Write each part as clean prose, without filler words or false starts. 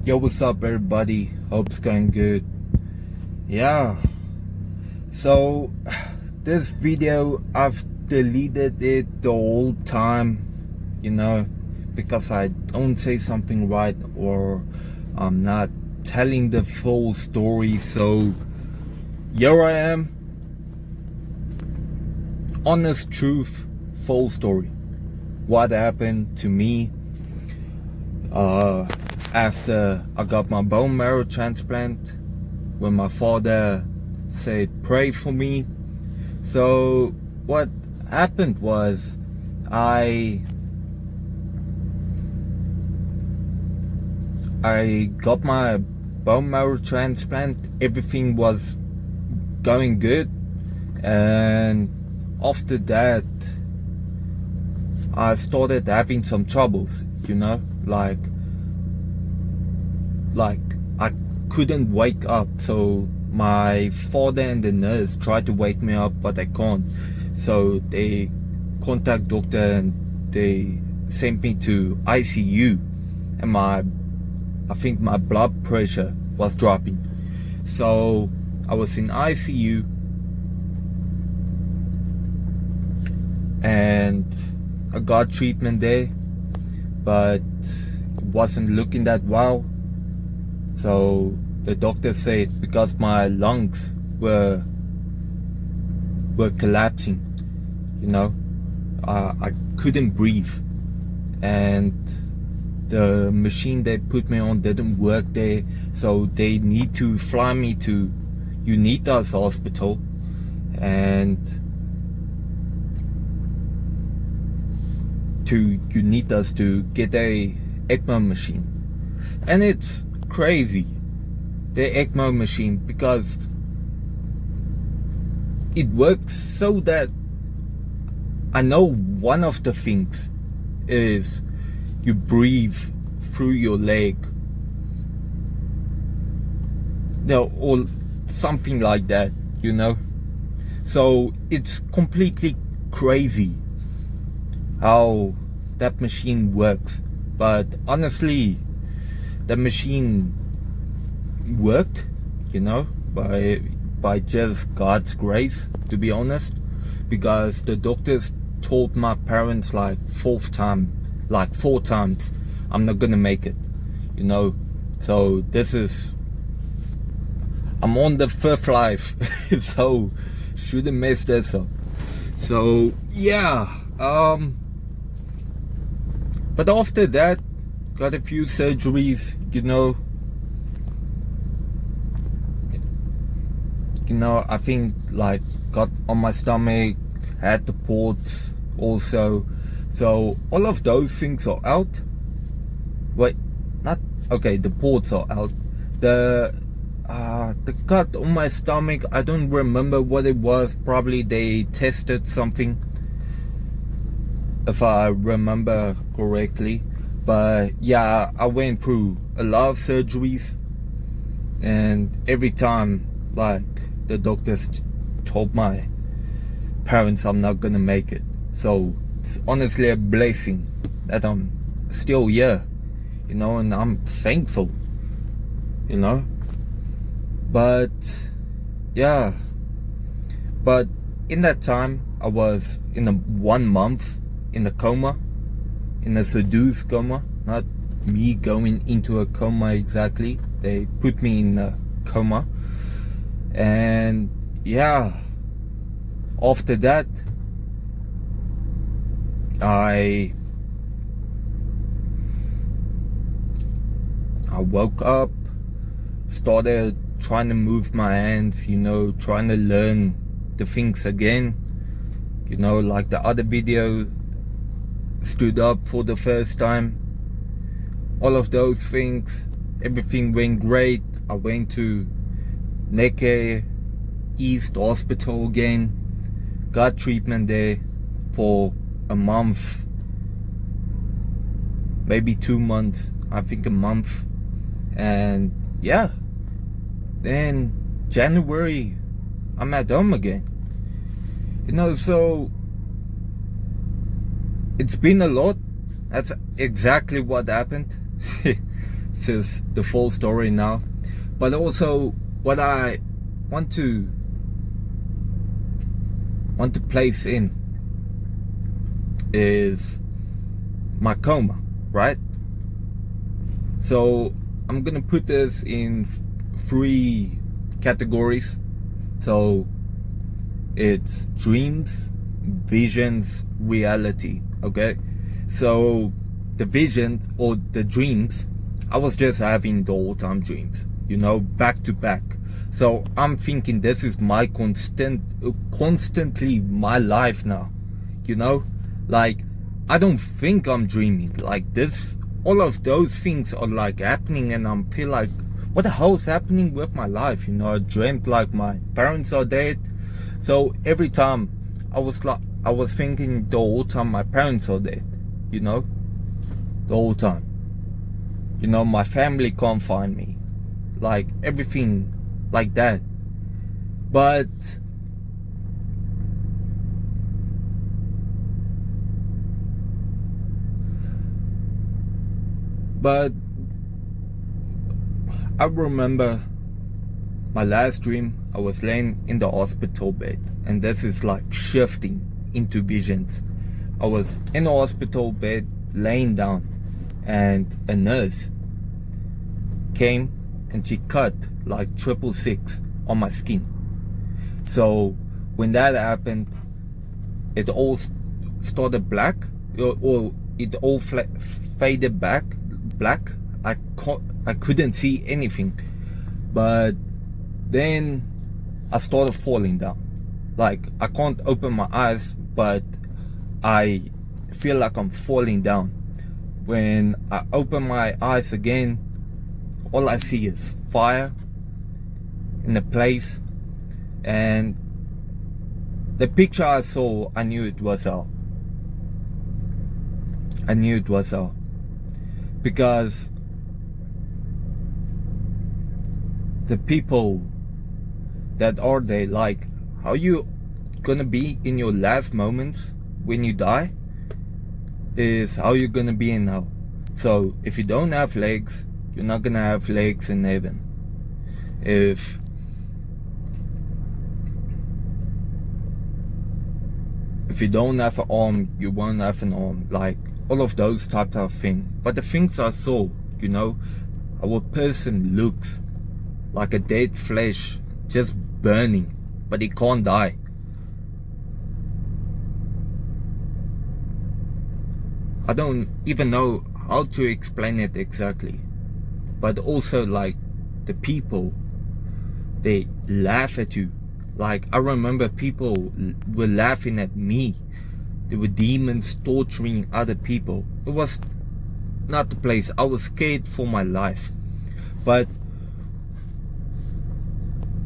Yo, what's up, everybody? Hope it's going good. Yeah, so this video, I've deleted it the whole time, because I don't say something right or I'm not telling the full story. So here I am, honest truth, full story. What happened to me after I got my bone marrow transplant, when my father said pray for me. So what happened was I got my bone marrow transplant. Everything was going good, and after that I started having some troubles, like I couldn't wake up. So my father and the nurse tried to wake me up, but I can't. So they contact doctor and they sent me to ICU, and I think my blood pressure was dropping. So I was in ICU, and I got treatment there, but it wasn't looking that well. So the doctor said because my lungs were collapsing, I couldn't breathe, and the machine they put me on didn't work there. So they need to fly me to Unitas Hospital and to Unitas to get a ECMO machine. And it's crazy, the ECMO machine, because it works so that I know one of the things is you breathe through your leg, or something like that, So it's completely crazy how that machine works. But honestly, the machine worked, by just God's grace, to be honest, because the doctors told my parents like four times, I'm not gonna make it, So I'm on the fifth life, so shouldn't mess this up. So yeah, but after that, got a few surgeries, I think like got on my stomach, had the ports also. So all of those things are out. Wait, not okay, the ports are out. The cut on my stomach, I don't remember what it was. Probably they tested something, if I remember correctly. But yeah, I went through a lot of surgeries, and every time like the doctors told my parents I'm not gonna make it. So it's honestly a blessing that I'm still here, and I'm thankful, but yeah, but in that time I was in a 1 month in a coma, in a seduced coma, not me going into a coma exactly. They put me in a coma. And yeah, after that I woke up, started trying to move my hands, trying to learn the things again, like the other video, stood up for the first time, all of those things. Everything went great. I went to Neke East Hospital again, got treatment there for a month, maybe 2 months, I think a month. And yeah, then January I'm at home again, so it's been a lot. That's exactly what happened. This is the full story now. But also what I want to place in is my coma, right? So I'm gonna put this in 3 categories. So it's dreams, visions, reality. Okay, so the visions or the dreams, I was just having the whole time dreams, you know, back to back. So I'm thinking this is my constantly my life now, you know, like I don't think I'm dreaming like this. All of those things are like happening, and I'm feel like, what the hell is happening with my life? You know, I dreamt like my parents are dead. So every time I was thinking the whole time my parents are dead, you know, the whole time. You know, my family can't find me, like everything like that. But I remember my last dream, I was laying in the hospital bed, and this is like shifting into visions. I was in the hospital bed laying down, and a nurse came and she cut like 666 on my skin. So when that happened, it all started black, or it all faded black. I couldn't see anything, but then I started falling down. Like I can't open my eyes, but I feel like I'm falling down. When I open my eyes again, all I see is fire in the place, and the picture I saw, I knew it was hell. I knew it was hell, because the people that are there, like, how you gonna be in your last moments when you die is how you're gonna be in hell. So if you don't have legs, you're not gonna have legs in heaven. If you don't have an arm, you won't have an arm. Like all of those types of things. But the things I saw, you know, how a person looks like a dead flesh just burning, but he can't die. I don't even know how to explain it exactly. But also, like, the people, they laugh at you. Like, I remember people were laughing at me. There were demons torturing other people. It was not the place. I was scared for my life. But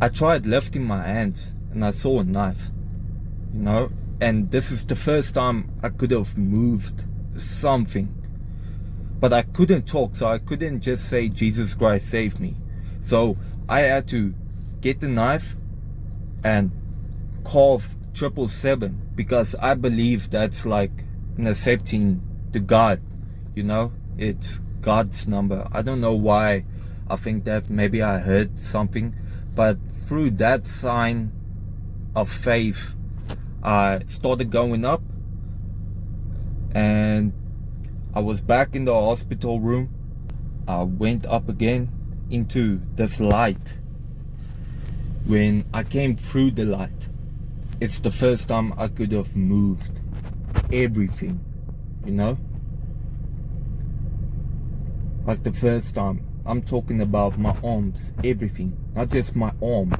I tried lifting my hands and I saw a knife, you know, and this is the first time I could have moved something. But I couldn't talk, so I couldn't just say, Jesus Christ, save me. So I had to get the knife and carve 777, because I believe that's like an accepting to God, you know, it's God's number. I don't know why I think that. Maybe I heard something, but through that sign of faith, I started going up, and I was back in the hospital room. I went up again into this light. When I came through the light, it's the first time I could have moved everything, you know, like the first time. I'm talking about my arms, everything, not just my arm.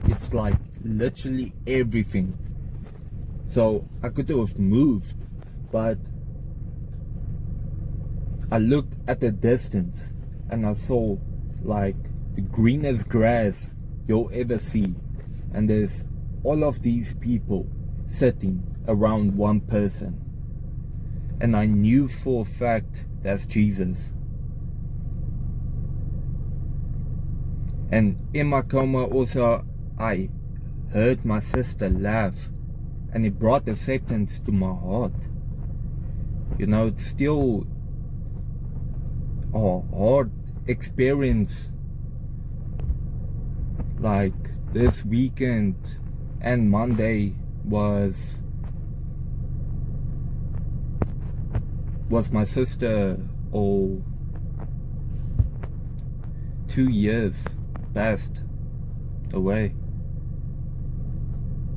It's like literally everything. So I could have moved, but I looked at the distance and I saw like the greenest grass you'll ever see, and there's all of these people sitting around one person, and I knew for a fact that's Jesus. And in my coma also, I heard my sister laugh, and it brought acceptance to my heart. You know, it's still hard experience like this weekend and Monday was my sister, 2 years passed away,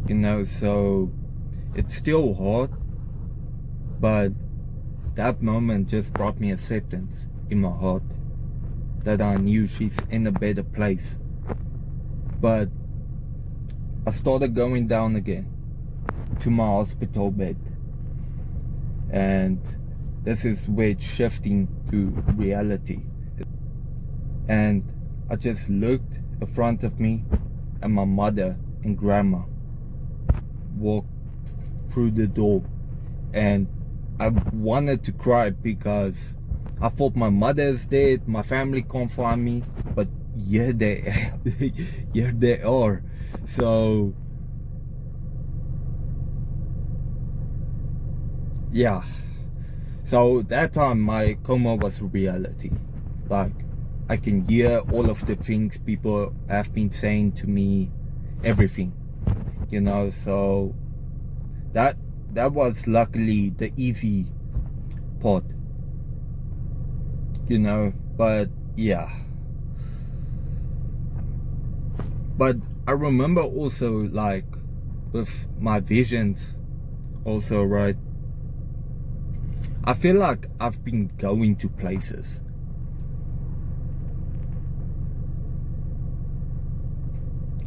you know, so it's still hard, but that moment just brought me acceptance in my heart that I knew she's in a better place. But I started going down again to my hospital bed, and this is where it's shifting to reality. And I just looked in front of me, and my mother and grandma walked through the door, and I wanted to cry because I thought my mother is dead, my family can't find me, but here they are. So yeah, so that time my coma was reality. Like, I can hear all of the things people have been saying to me, everything, you know. So that was luckily the easy part, you know. But yeah, but I remember also, like, with my visions also, right, I feel like I've been going to places.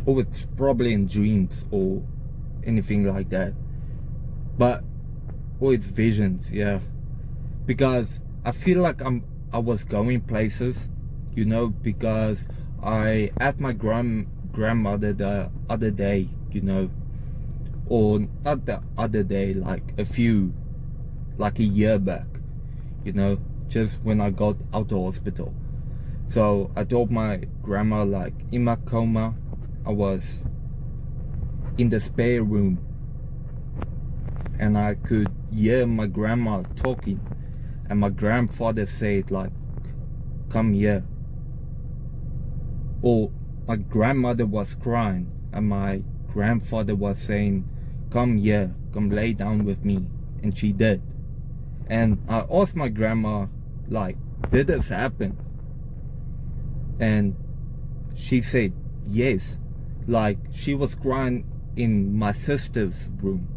Or it's probably in dreams or anything like that. But, or it's visions, yeah. Because I feel like I was going places, you know, because I at my grandmother the other day, you know, or not the other day, like a year back, you know, just when I got out of hospital. So I told my grandma, like, in my coma, I was in the spare room, and I could hear my grandma talking, and my grandfather said, like, come here. Or my grandmother was crying, and my grandfather was saying, come here, come lay down with me. And she did. And I asked my grandma, like, did this happen? And she said yes. Like, she was crying in my sister's room.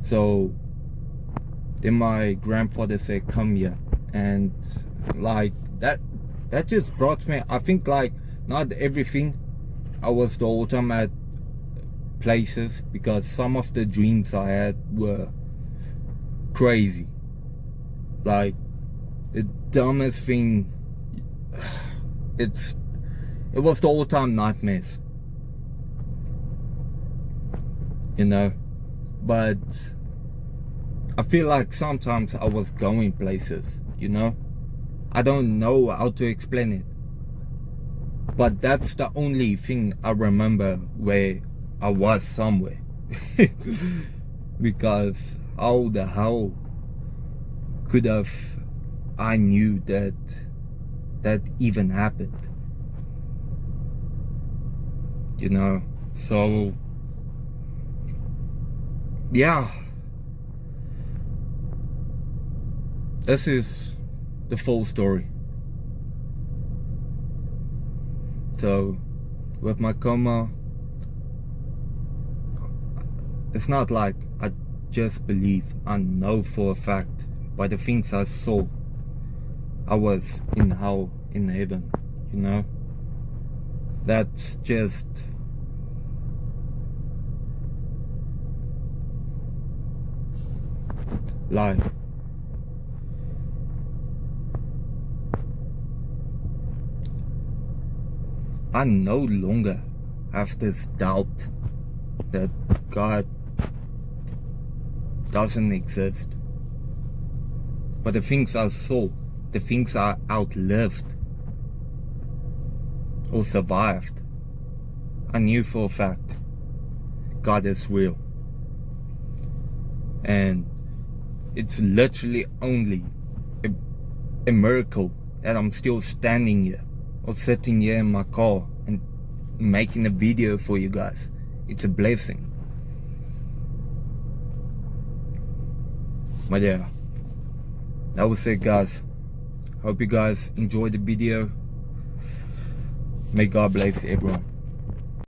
So then my grandfather said, come here. And like, that just brought me, I think, like, not everything I was the whole time at places, because some of the dreams I had were crazy. Like, the dumbest thing, it was the whole time nightmares, you know. But I feel like sometimes I was going places, you know. I don't know how to explain it, but that's the only thing I remember where I was somewhere. Because how the hell could have I knew that even happened, you know? So yeah, this is the full story. So with my coma, it's not like I just believe, I know for a fact by the things I saw, I was in hell, in heaven, you know. That's just life. I no longer have this doubt that God doesn't exist. But the things I saw, the things I outlived or survived, I knew for a fact God is real. And it's literally only a miracle that I'm still standing here or sitting here in my car and making a video for you guys. It's a blessing. But yeah, that was it, guys. Hope you guys enjoyed the video. May God bless everyone.